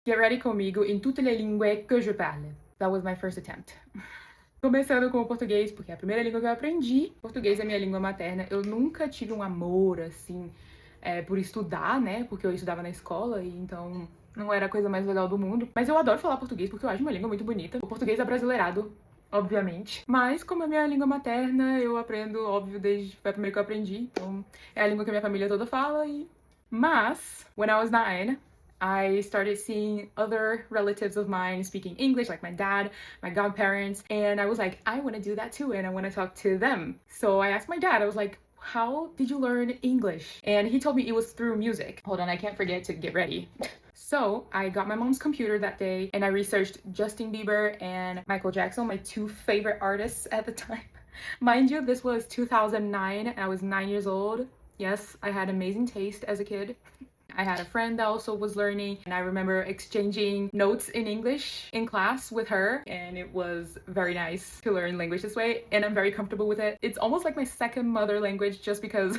Get ready comigo em tutte le lingue que je parle. That was my first attempt. Começando com o português, porque é a primeira língua que eu aprendi. Português é minha língua materna. Eu nunca tive um amor, assim, por estudar, né? Porque eu estudava na escola e então não era a coisa mais legal do mundo. Mas eu adoro falar português porque eu acho uma língua muito bonita. O português é brasileirado, obviamente. Mas como é minha língua materna, eu aprendo, óbvio, desde foi a primeira que eu aprendi. Então é a língua que a minha família toda fala e... Mas, when I was 9, I started seeing other relatives of mine speaking English, like my dad, my godparents, and I was like, I want to do that too, and I want to talk to them. So I asked my dad, I was like, how did you learn English? And he told me it was through music. Hold on, I can't forget to get ready. So I got my mom's computer that day and I researched Justin Bieber and Michael Jackson, my two favorite artists at the time. Mind you, this was 2009 and I was 9 years old. Yes, I had amazing taste as a kid. I had a friend that also was learning, and I remember exchanging notes in English in class with her, and it was very nice to learn language this way, and I'm very comfortable with it. It's almost like my second mother language just because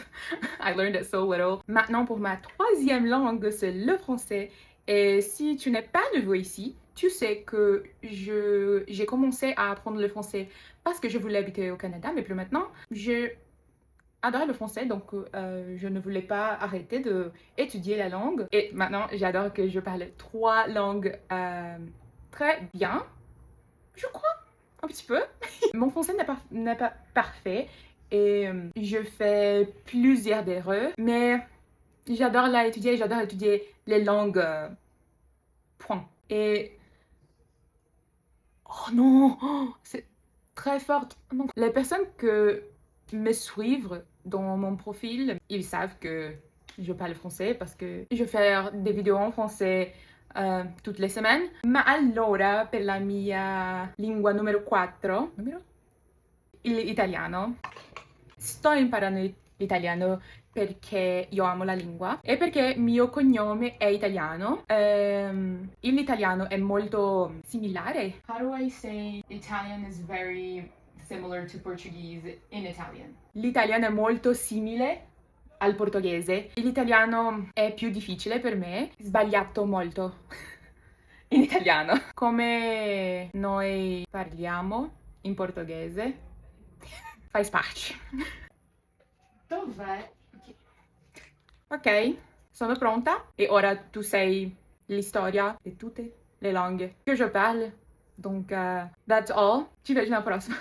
I learned it so little. Maintenant, pour ma troisième langue, c'est le français. Et si tu n'es pas nouveau ici, tu sais que j'ai commencé à apprendre le français parce que je voulais habiter au Canada, mais plus maintenant. J'adore le français, donc je ne voulais pas arrêter d'étudier la langue. Et maintenant, j'adore que je parle 3 langues très bien, je crois, un petit peu. Mon français n'est pas parfait et je fais plusieurs erreurs, mais j'adore l'étudier, j'adore étudier les langues, point. Et... Oh non, c'est très fort. Non. Les personnes que me suivent dans mon profil, ils savent que je parle français parce que je fais des vidéos en français tutte le semaine. Ma allora, per la mia lingua numero 4, l'italiano, sto imparando l'italiano perché io amo la lingua e perché mio cognome è italiano. L'italiano è molto similare. How do I say Italian is very similar to Portuguese in Italian? L'italiano è molto simile al portoghese. L'italiano è più difficile per me. Sbagliato molto in italiano. Come noi parliamo in portoghese, faz parte. Dov'è? Ok, sono pronta e ora tu sai l'storia di tutte le langue que je parle. Donc, that's all. Ci vediamo alla prossima.